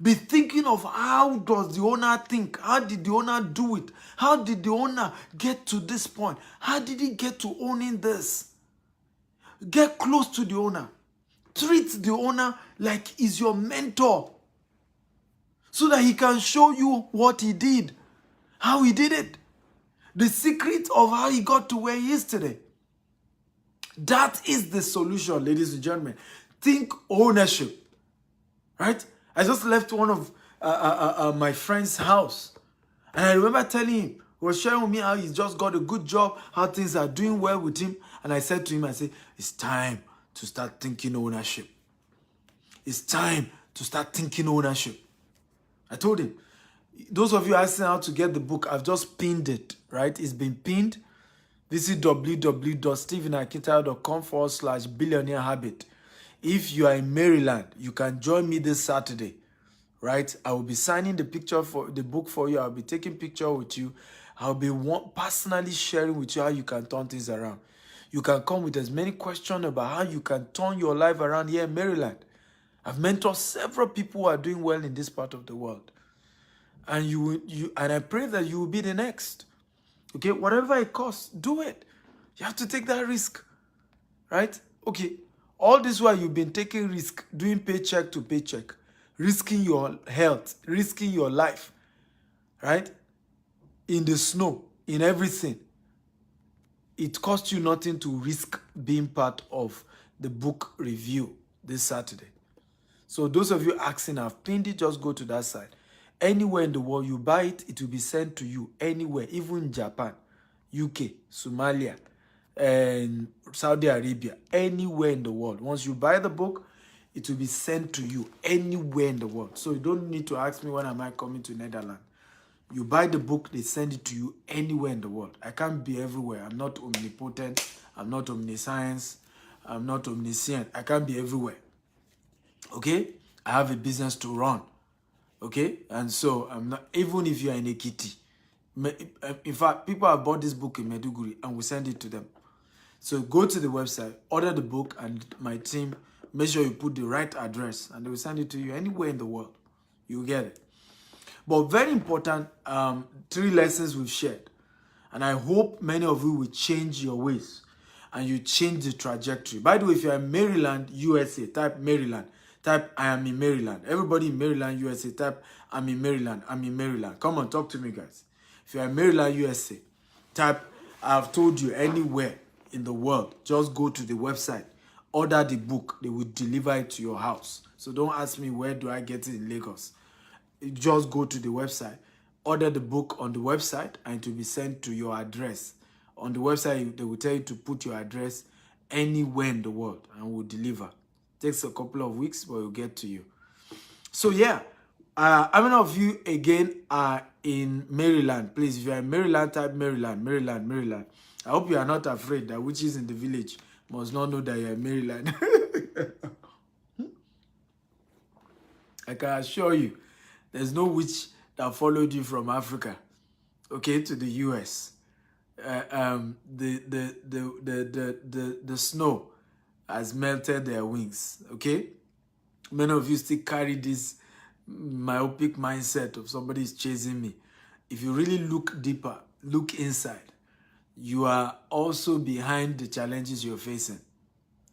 S2: Be thinking of how does the owner think? How did the owner do it? How did the owner get to this point? How did he get to owning this? Get close to the owner. Treat the owner like he's your mentor so that he can show you what he did, how he did it, the secret of how he got to where he is today. That is the solution, ladies and gentlemen. Think ownership, right? I just left one of my friend's house. And I remember telling him, he was sharing with me how he's just got a good job, how things are doing well with him. And I said to him, it's time to start thinking ownership. It's time to start thinking ownership. I told him, those of you asking how to get the book, I've just pinned it, right? It's been pinned. Visit www.stephenakintayo.com/billionaire habit. If you are in Maryland, you can join me this Saturday, right? I will be signing the picture for the book for you. I'll be taking picture with you. I'll be personally sharing with you how you can turn things around. You can come with as many questions about how you can turn your life around here in Maryland. I've mentored several people who are doing well in this part of the world. And and I pray that you will be the next. Okay, whatever it costs, do it. You have to take that risk, right? Okay. All this while you've been taking risk, doing paycheck to paycheck, risking your health, risking your life, right? In the snow, in everything. It costs you nothing to risk being part of the book review this Saturday. So those of you asking, I've pinned it, just go to that side. Anywhere in the world you buy it, it will be sent to you. Anywhere, even in Japan, UK, Somalia, and Saudi Arabia, anywhere in the world. Once you buy the book, it will be sent to you anywhere in the world. So you don't need to ask me when am I coming to Netherlands. You buy the book, they send it to you anywhere in the world. I can't be everywhere. I'm not omnipotent. I'm not omniscience. I'm not omniscient. I can't be everywhere. Okay? I have a business to run. Okay? And so I'm not, even if you're in Ekiti. In fact, people have bought this book in Meduguri and we send it to them. So go to the website, order the book, and my team, make sure you put the right address, and they will send it to you anywhere in the world. You'll get it. But very important, 3 lessons we've shared. And I hope many of you will change your ways and you change the trajectory. By the way, if you're in Maryland, USA, type Maryland. Type, I am in Maryland. Everybody in Maryland, USA, type, I'm in Maryland. I'm in Maryland. Come on, talk to me, guys. If you're in Maryland, USA, type, I've told you, anywhere in the world, just go to the website, order the book, they will deliver it to your house. So don't ask me where do I get it in Lagos. You just go to the website, order the book on the website, and it will be sent to your address. On the website, they will tell you to put your address anywhere in the world and we'll deliver. It takes a couple of weeks, but we'll get to you. So yeah, how many of you again are in Maryland? Please, if you're in Maryland, type Maryland, Maryland, Maryland. I hope you are not afraid that witches in the village must not know that you're in Maryland. I can assure you, there's no witch that followed you from Africa, okay, to the US.
S1: the snow has melted their wings. Okay, many of you still carry this myopic mindset of somebody is chasing me. If you really look deeper, look inside, you are also behind the challenges you're facing.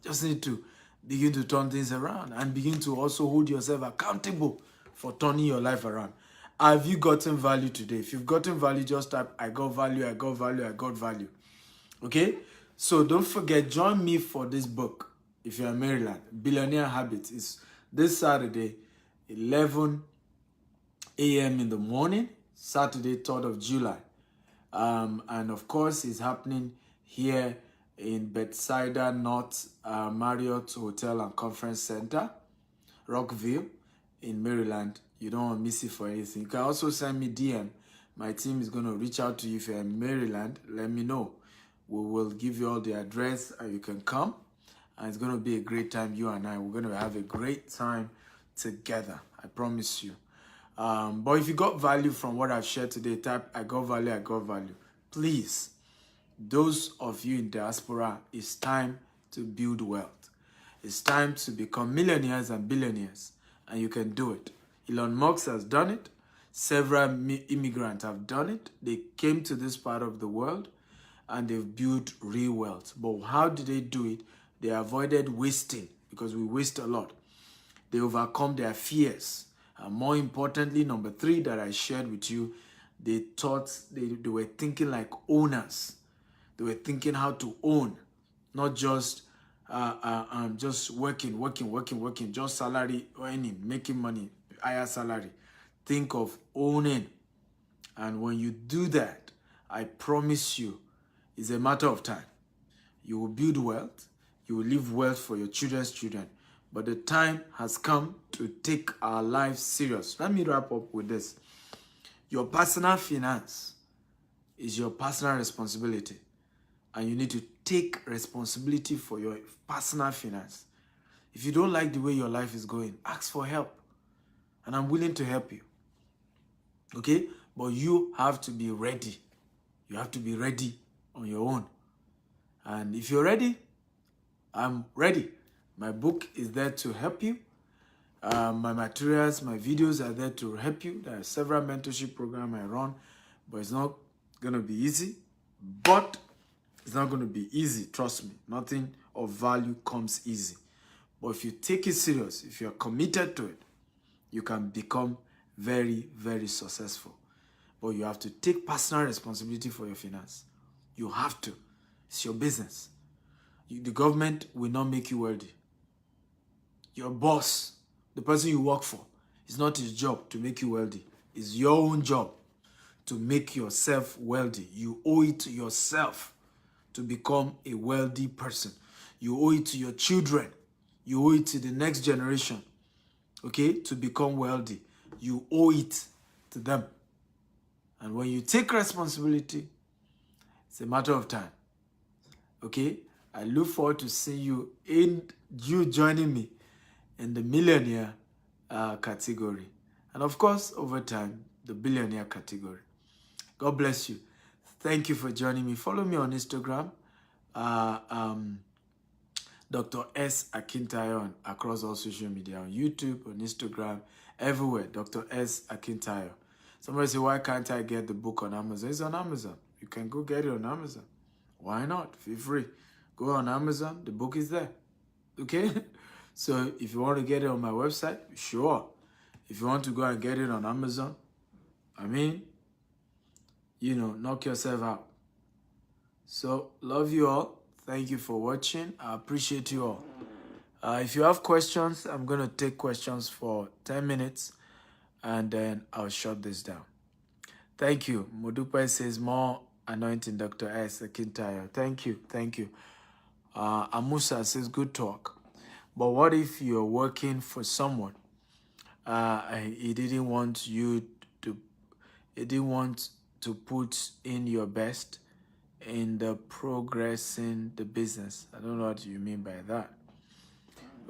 S1: Just need to begin to turn things around and begin to also hold yourself accountable for turning your life around. Have you gotten value today? If you've gotten value, just type, I got value, I got value, I got value. Okay? So don't forget, join me for this book. If you're in Maryland, Billionaire Habits is this Saturday, 11 a.m. in the morning, Saturday, 3rd of July. And of course, it's happening here in Bethsaida North Marriott Hotel and Conference Center, Rockville in Maryland. You don't want to miss it for anything. You can also send me DM. My team is going to reach out to you. If you're in Maryland, let me know. We will give you all the address and you can come. And it's going to be a great time. You and I, we're going to have a great time together. I promise you. But if you got value from what I've shared today, type, I got value, I got value. Please, those of you in diaspora, it's time to build wealth. It's time to become millionaires and billionaires. And you can do it. Elon Musk has done it. Several immigrants have done it. They came to this part of the world and they've built real wealth. But how did they do it? They avoided wasting, because we waste a lot. They overcome their fears. And more importantly, number 3 that I shared with you, they were thinking like owners. They were thinking how to own, not just working, just salary earning, making money, higher salary. Think of owning. And when you do that, I promise you, it's a matter of time. You will build wealth. You will leave wealth for your children's children. But the time has come to take our lives serious. Let me wrap up with this. Your personal finance is your personal responsibility. And you need to take responsibility for your personal finance. If you don't like the way your life is going, ask for help. And I'm willing to help you. Okay? But you have to be ready. You have to be ready on your own. And if you're ready, I'm ready. My book is there to help you. My materials, my videos are there to help you. There are several mentorship programs I run, but it's not going to be easy. But it's not going to be easy, trust me. Nothing of value comes easy. But if you take it serious, if you're committed to it, you can become very, very successful. But you have to take personal responsibility for your finance. You have to. It's your business. The government will not make you wealthy. Your boss, the person you work for, it's not his job to make you wealthy. It's your own job to make yourself wealthy. You owe it to yourself to become a wealthy person. You owe it to your children. You owe it to the next generation, okay, to become wealthy. You owe it to them. And when you take responsibility, it's a matter of time, okay? I look forward to seeing you joining me in the millionaire category. And of course, over time, the billionaire category. God bless you. Thank you for joining me. Follow me on Instagram, Dr. S. Akintayo, across all social media, on YouTube, on Instagram, everywhere, Dr. S. Akintayo. Somebody say, why can't I get the book on Amazon? It's on Amazon. You can go get it on Amazon. Why not? Feel free. Go on Amazon. The book is there. Okay? So if you want to get it on my website, sure. If you want to go and get it on Amazon, I mean, knock yourself out. So, love you all. Thank you for watching. I appreciate you all. If you have questions, I'm going to take questions for 10 minutes and then I'll shut this down. Thank you. Modupe says, more anointing, Dr. S. Akintayo. Thank you. Thank you. Amusa says, good talk. But what if you're working for someone? He didn't want to put in your best in the progressing the business. I don't know what you mean by that.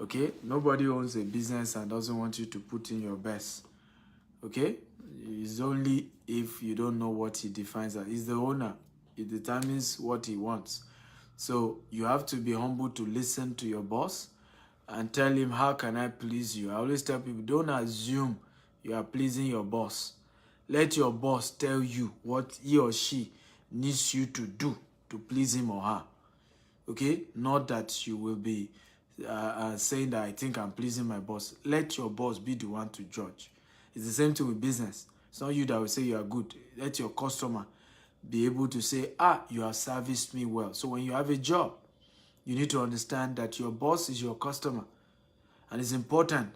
S1: Okay? Nobody owns a business and doesn't want you to put in your best. Okay? It's only if you don't know what he defines as. He's the owner. It determines what he wants. So you have to be humble to listen to your boss and tell him, how can I please you? I always tell people, don't assume you are pleasing your boss. Let your boss tell you what he or she needs you to do to please him or her. Okay? Not that you will be saying that I think I'm pleasing my boss. Let your boss be the one to judge. It's the same thing with business. It's not you that will say you are good. Let your customer be able to say, you have serviced me well. So when you have a job, you need to understand that your boss is your customer. And it's important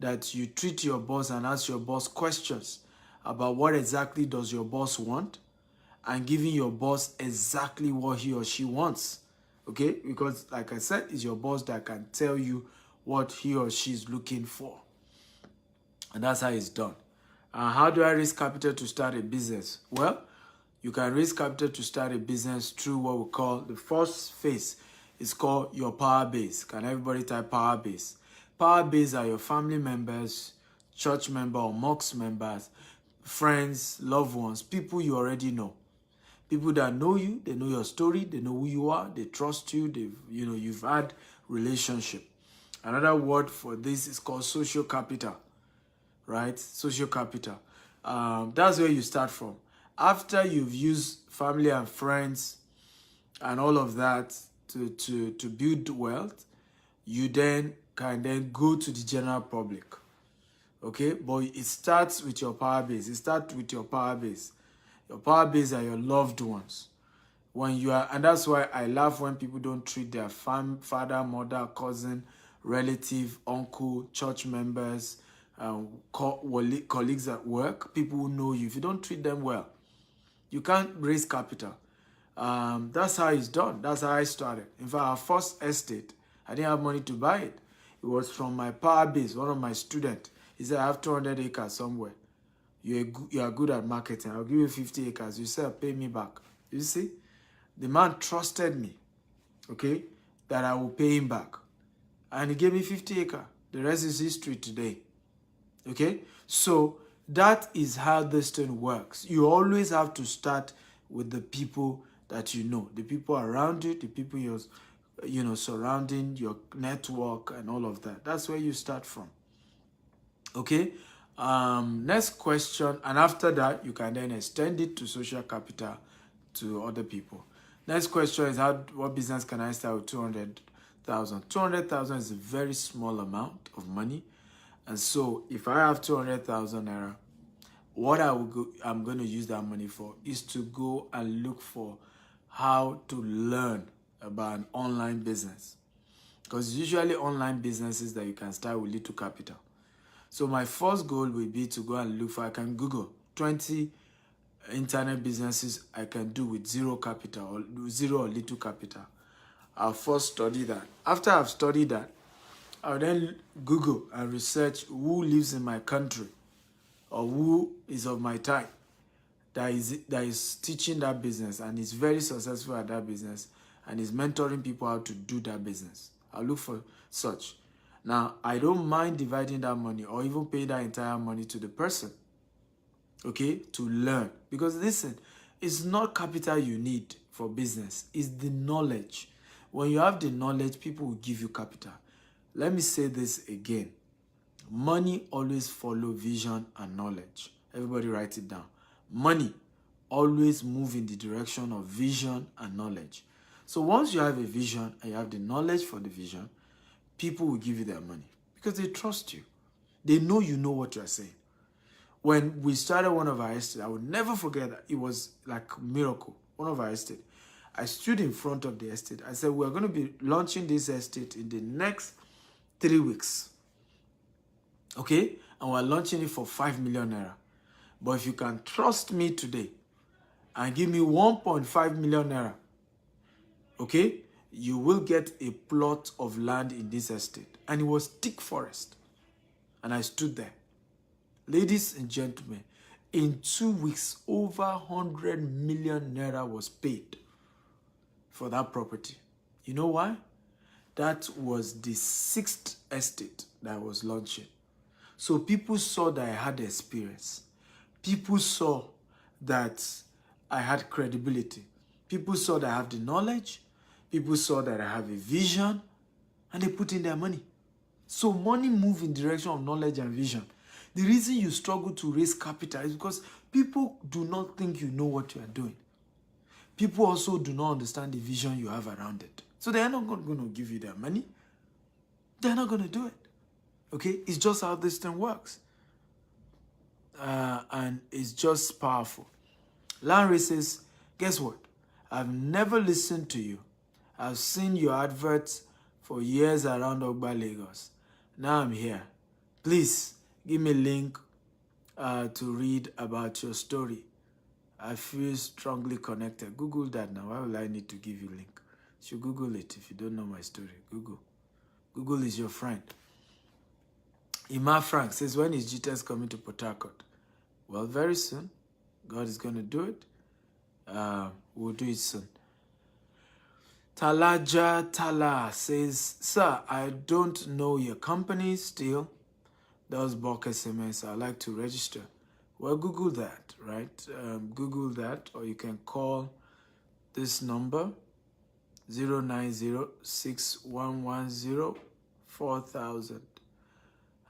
S1: that you treat your boss and ask your boss questions about what exactly does your boss want, and giving your boss exactly what he or she wants. Okay? Because like I said, it's your boss that can tell you what he or she is looking for. And that's how it's done. How do I raise capital to start a business? Well, you can raise capital to start a business through what we call the first phase. It's called your power base. Can everybody type power base? Power base are your family members, church member or mosque members, friends, loved ones, people you already know. People that know you, they know your story, they know who you are, they trust you, you've had relationship. Another word for this is called social capital, right? Social capital. That's where you start from. After you've used family and friends and all of that to build wealth, you then can go to the general public. Okay? But it starts with your power base. It starts with your power base. Your power base are your loved ones. And that's why I laugh when people don't treat their father, mother, cousin, relative, uncle, church members, colleagues at work, people who know you. If you don't treat them well, you can't raise capital. That's how it's done. That's how I started. In fact, our first estate, I didn't have money to buy it. It was from my power base, one of my students. He said, I have 200 acres somewhere. You are good at marketing. I'll give you 50 acres. You said, pay me back. You see? The man trusted me, okay, that I will pay him back. And he gave me 50 acres. The rest is history today. Okay? So that is how this thing works. You always have to start with the people that you know, the people around you, the people you're surrounding, your network and all of that. That's where you start from. Okay? Next question, and after that, you can then extend it to social capital to other people. Next question is, what business can I start with 200,000? 200,000 is a very small amount of money. And so if I have 200,000 naira, what I'm going to use that money for is to go and look for how to learn about an online business. Because usually online businesses that you can start with little capital. So my first goal will be to go and look for, I can Google 20 internet businesses I can do with zero capital or zero or little capital. I'll first study that. After I've studied that, I'll then Google and research who lives in my country or who is of my type that is teaching that business and is very successful at that business and is mentoring people how to do that business. I'll look for such. Now, I don't mind dividing that money or even paying that entire money to the person, okay, to learn. Because listen, it's not capital you need for business. It's the knowledge. When you have the knowledge, people will give you capital. Let me say this again. Money always follows vision and knowledge. Everybody write it down. Money always move in the direction of vision and knowledge. So once you have a vision and you have the knowledge for the vision, people will give you their money because they trust you. They know you know what you're saying. When we started one of our estates, I will never forget that. It was like a miracle. One of our estates. I stood in front of the estate. I said, we're going to be launching this estate in the next 3 weeks. Okay? And we're launching it for 5 million naira. But if you can trust me today and give me 1.5 million naira, okay, you will get a plot of land in this estate. And it was thick forest. And I stood there. Ladies and gentlemen, in 2 weeks, over 100 million naira was paid for that property. You know why? That was the 6th estate that I was launching. So people saw that I had experience. People saw that I had credibility.
S2: People saw that I have the knowledge. People saw that I have a vision, and they put in their money. So money moves in direction of knowledge and vision. The reason you struggle to raise capital is because people do not think you know what you are doing. People also do not understand the vision you have around it. So they are not going to give you their money. They're not going to do it. Okay? It's just how this thing works. And it's just powerful. Larry says, guess what? I've never listened to you. I've seen your adverts for years around Ogba, Lagos. Now I'm here. Please give me a link to read about your story. I feel strongly connected. Google that now. Why will I need to give you a link? You should Google it if you don't know my story. Google. Google is your friend. Ima Frank says, when is GTS coming to Port Harcourt? Well, very soon. God is going to do it. We'll do it soon. Talaja Tala says, sir, I don't know your company still. That was bulk SMS. I'd like to register. Well, Google that, right? Google that, or you can call this number, 090-6110-4000.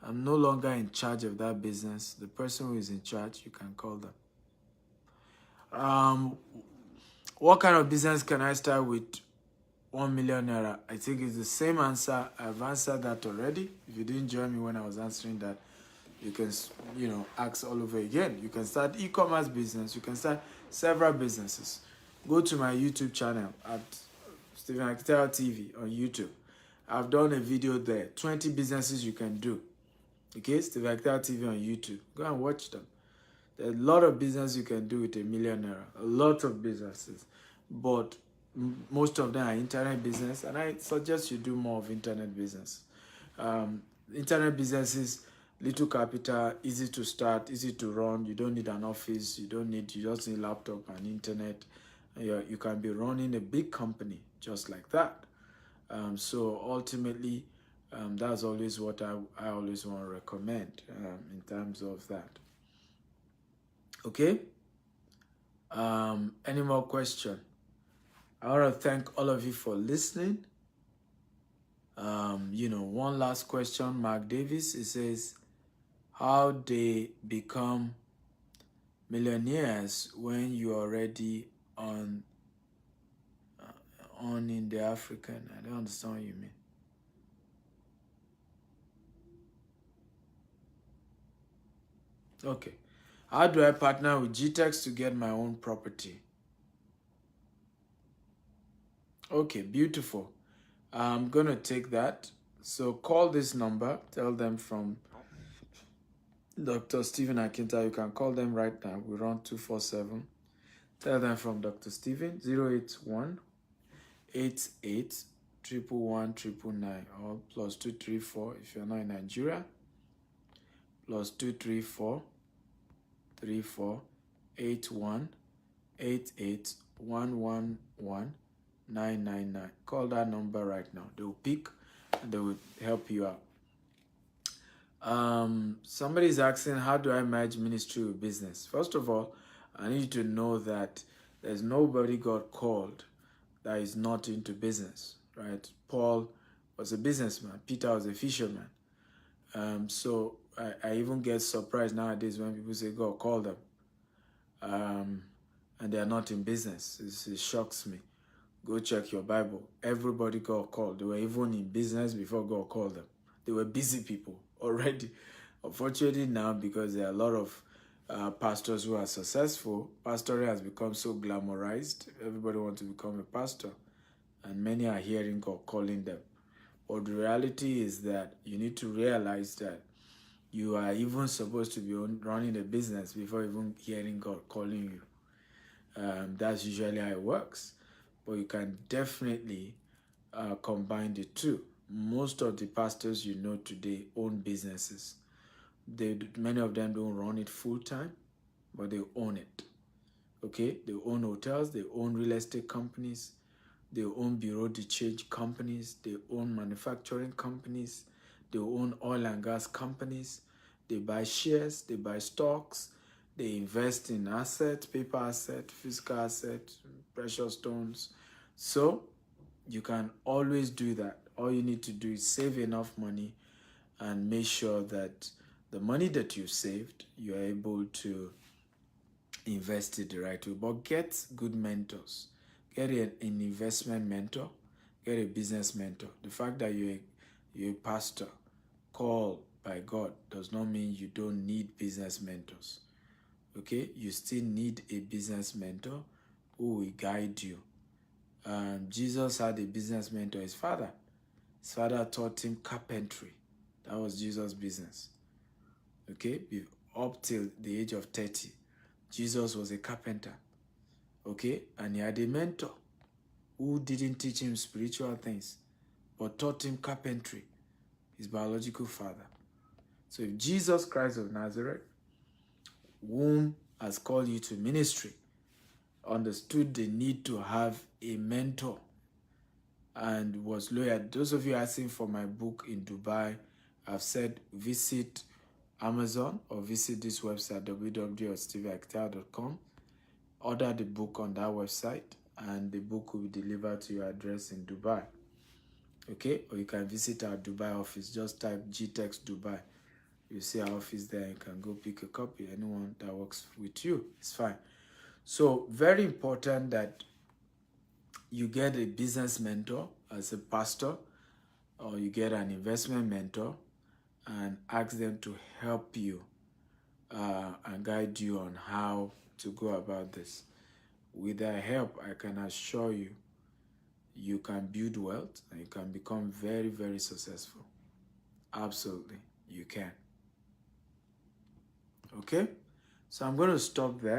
S2: I'm no longer in charge of that business. The person who is in charge, you can call them. What kind of business can I start with 1 million naira? I think it's the same answer. I've answered that already. If you didn't join me when I was answering that, you can, ask all over again. You can start e-commerce business. You can start several businesses. Go to my YouTube channel at Stephen Akitela TV on YouTube. I've done a video there. 20 businesses you can do. Okay, Stephen Akitela TV on YouTube. Go and watch them. There's a lot of business you can do with a million naira. A lot of businesses. But most of them are internet business, and I suggest you do more of internet business. Internet businesses, little capital, easy to start, easy to run. You don't need an office. You just need laptop and internet. You can be running a big company just like that. So ultimately, that's always what I always want to recommend in terms of that. Okay? Any more question? I want to thank all of you for listening. One last question. Mark Davis, he says, how they become millionaires when you're already on in the African. I don't understand what you mean. Okay. How do I partner with GTEX to get my own property? Okay, beautiful. I'm going to take that. So call this number. Tell them from Dr. Stephen Akinta. You can call them right now. We run 247. Tell them from Dr. Stephen, 081 88 111 999 or +234 if you're not in Nigeria. +234 34 81 88 111 999. Call that number right now. They will pick and they will help you out. Somebody's asking, how do I manage ministry with business? First of all, I need you to know that there's nobody God called that is not into business, right? Paul was a businessman. Peter was a fisherman. So I even get surprised nowadays when people say God called them and they are not in business. It shocks me. Go check your Bible. Everybody God called. They were even in business before God called them. They were busy people already. Unfortunately now, because there are a lot of pastors who are successful, pastoring has become so glamorized. Everybody wants to become a pastor. And many are hearing God calling them. But the reality is that you need to realize that you are even supposed to be running a business before even hearing God calling you. That's usually how it works. But you can definitely combine the two. Most of the pastors you know today own businesses. Many of them don't run it full time, but they own it. Okay? They own hotels, they own real estate companies, they own bureau de change companies, they own manufacturing companies, they own oil and gas companies, they buy shares, they buy stocks, they invest in assets, paper assets, physical assets,
S1: precious stones. So you can always do that. All you need to do is save enough money and make sure that the money that you saved, you're able to invest it the right way. But get good mentors. Get an investment mentor. Get a business mentor. The fact that you're a pastor called by God does not mean you don't need business mentors. Okay? You still need a business mentor who will guide you. Jesus had a business mentor, his father. His father taught him carpentry. That was Jesus' business. Okay? Up till the age of 30, Jesus was a carpenter. Okay? And he had a mentor who didn't teach him spiritual things, but taught him carpentry, his biological father. So if Jesus Christ of Nazareth, whom has called you to ministry, understood the need to have a mentor and was loyal. Those of you asking for my book in Dubai, I've said visit Amazon or visit this website, www.stevieakital.com. Order the book on that website and the book will be delivered to your address in Dubai. Okay? Or you can visit our Dubai office. Just type GTEX Dubai. You see our office there. You can go pick a copy. Anyone that works with you, it's fine. So very important that you get a business mentor as a pastor, or you get an investment mentor and ask them to help you and guide you on how to go about this. With their help, I can assure you, you can build wealth and you can become very, very successful. Absolutely, you can. Okay? So I'm going to stop there.